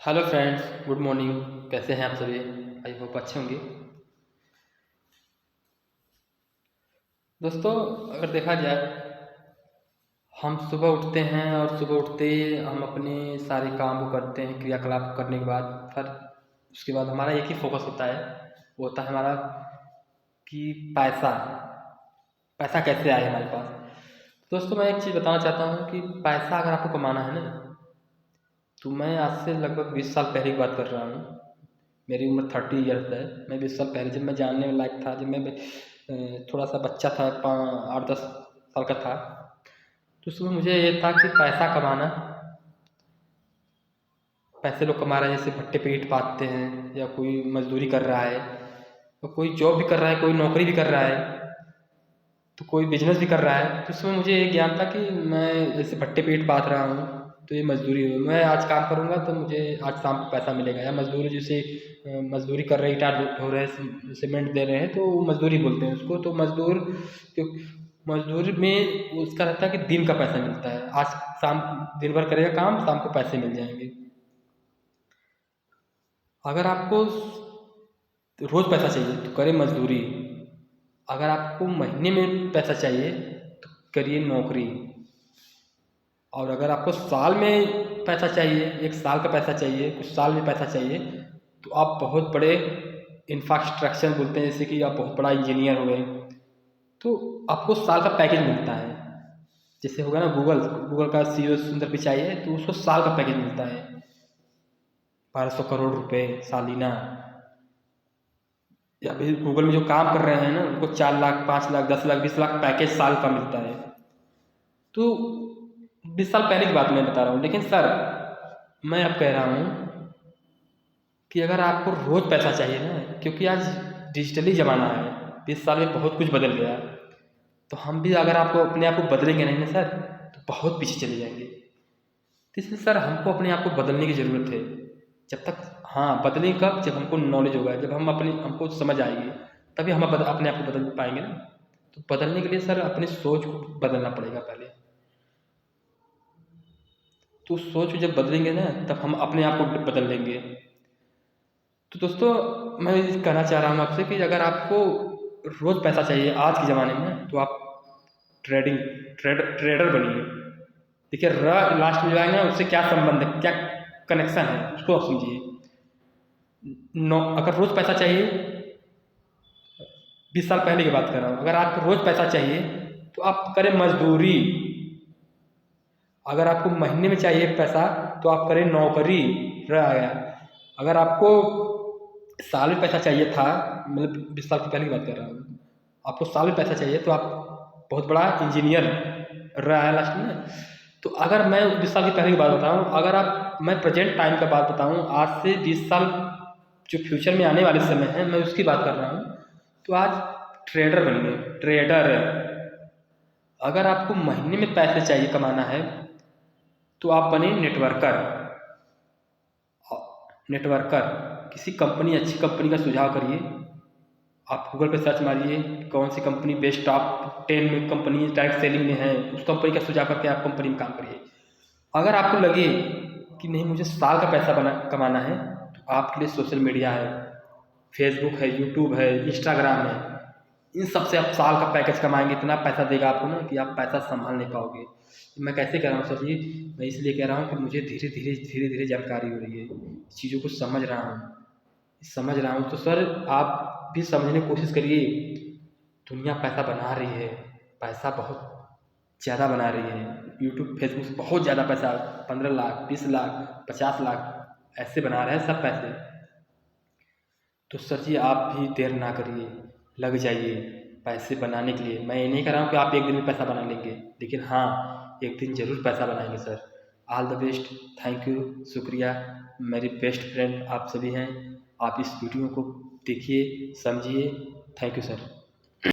Hello friends, good morning. कैसे हैं आप सभी? आई होप अच्छे होंगे। दोस्तों, अगर देखा जाए, हम सुबह उठते हैं और सुबह उठते ही हम अपने सारे काम को करते हैं। क्रियाकलाप करने के बाद फिर उसके बाद हमारा एक ही फोकस होता है, वो होता है हमारा कि पैसा पैसा कैसे आए हमारे पास। दोस्तों, मैं एक चीज़ बताना चाहता हूँ कि पैसा अगर आपको कमाना है ना, तो मैं आज से लगभग 20 साल पहले की बात कर रहा हूँ। मेरी उम्र 30 ईयर्स है। मैं 20 साल पहले, जब मैं जानने में लायक था, जब मैं थोड़ा सा बच्चा था, 8-10 साल का था, तो उसमें मुझे ये था कि पैसा कमाना, पैसे लोग कमा रहे हैं, जैसे भट्टे पे ईंट पाथते हैं या कोई मजदूरी कर रहा है, तो कोई जॉब भी कर रहा है, कोई नौकरी भी कर रहा है, तो कोई बिजनेस भी कर रहा है। तो उसमें मुझे ये ज्ञान था कि मैं जैसे भट्टे पे ईंट पाथ रहा हूँ, तो ये मजदूरी हुई। मैं आज काम करूँगा तो मुझे आज शाम को पैसा मिलेगा। या मजदूर जैसे मजदूरी कर रहे हैं, ईंटा ढो रहे हैं, सीमेंट दे रहे हैं, तो वो मजदूरी बोलते हैं उसको। तो मजदूर, क्यों, मजदूर में उसका रहता है कि दिन का पैसा मिलता है। आज शाम दिन भर करेगा काम, शाम को पैसे मिल जाएंगे। अगर आपको रोज पैसा चाहिए तो करे मजदूरी। अगर आपको महीने में पैसा चाहिए तो करिए नौकरी। और अगर आपको साल में पैसा चाहिए, 1 साल का पैसा चाहिए, कुछ साल में पैसा चाहिए, तो आप बहुत बड़े इंफ्रास्ट्रक्चर बोलते हैं, जैसे कि आप बहुत बड़ा इंजीनियर हो गए, तो आपको साल का पैकेज मिलता है। जैसे होगा ना, गूगल गूगल का CEO सुंदर पिचाई है, तो उसको साल का पैकेज मिलता है 1200 करोड़ रुपए सालीना। या फिर गूगल में जो काम कर रहे हैं ना, उनको 4 लाख, 5 लाख, 10 लाख, 20 लाख पैकेज साल का मिलता है। तो 20 साल पहले की बात मैं बता रहा हूँ। लेकिन सर, मैं अब कह रहा हूँ कि अगर आपको रोज पैसा चाहिए ना, क्योंकि आज डिजिटली ज़माना है, 20 साल में बहुत कुछ बदल गया, तो हम भी अगर आपको अपने आप को बदलेंगे नहीं ना सर, तो बहुत पीछे चले जाएंगे। तो इसलिए सर, हमको अपने आप को बदलने की ज़रूरत है। जब तक, हाँ, बदलें कब? जब हमको नॉलेज होगा, जब हमको समझ आएगी, तभी हम अपने आप को बदल पाएंगे ना। तो बदलने के लिए सर अपनी सोच को बदलना पड़ेगा पहले। तो सोच जब बदलेंगे ना, तब हम अपने आप को बदल लेंगे। तो दोस्तों, मैं ये कहना चाह रहा हूँ आपसे कि अगर आपको रोज़ पैसा चाहिए आज के ज़माने में, तो आप ट्रेडिंग ट्रेडर बनिए। देखिए, लास्ट में जो आएगा उससे क्या संबंध है, क्या कनेक्शन है, उसको आप समझिए। अगर रोज़ पैसा चाहिए, 20 साल पहले की बात कर रहा हूँ, अगर आपको रोज़ पैसा चाहिए तो आप करें मजदूरी। अगर आपको महीने में चाहिए पैसा तो आप करें नौकरी। रह गया। अगर आपको साल में पैसा चाहिए था, मतलब 20 साल की पहले की बात कर रहा हूँ, आपको साल में पैसा चाहिए तो आप बहुत बड़ा इंजीनियर रहा है लास्ट में। तो अगर मैं 20 साल की पहले की बात बताऊँ, अगर आप, मैं प्रेजेंट टाइम का बात बताऊँ, आज से 20 साल जो फ्यूचर में आने वाले समय है, मैं उसकी बात कर रहा हूँ। तो आज ट्रेडर बनिए, ट्रेडर। अगर आपको महीने में पैसे चाहिए कमाना है, तो आप बने नेटवर्कर। नेटवर्कर, किसी कंपनी, अच्छी कंपनी का सुझाव करिए। आप गूगल पे सर्च मारिए कौन सी कंपनी बेस्ट, टॉप 10 में कंपनी डायरेक्ट सेलिंग में है, उस कंपनी का सुझाव करके आप कंपनी में काम करिए। अगर आपको लगे कि नहीं, मुझे साल का पैसा कमाना है, तो आपके लिए सोशल मीडिया है, फेसबुक है, यूट्यूब है, इंस्टाग्राम है। इन सब से आप साल का पैकेज कमाएंगे, इतना पैसा देगा आपको ना कि आप पैसा संभाल नहीं पाओगे। मैं कैसे कह रहा हूँ सर जी? मैं इसलिए कह रहा हूँ कि मुझे धीरे धीरे धीरे धीरे जानकारी हो रही है, चीज़ों को समझ रहा हूँ। तो सर, आप भी समझने की कोशिश करिए। दुनिया पैसा बना रही है, पैसा बहुत ज़्यादा बना रही है। यूट्यूब, फेसबुक से बहुत ज़्यादा पैसा, 15 लाख, 20 लाख, 50 लाख ऐसे बना रहे हैं सब पैसे। तो सर जी, आप भी देर ना करिए, लग जाइए पैसे बनाने के लिए। मैं ये नहीं कह रहा हूँ कि आप एक दिन में पैसा बना लेंगे, लेकिन हाँ, एक दिन ज़रूर पैसा बनाएंगे sir. All the best. Thank you, शुक्रिया। मेरी बेस्ट फ्रेंड आप सभी हैं। आप इस वीडियो को देखिए, समझिए। Thank you sir.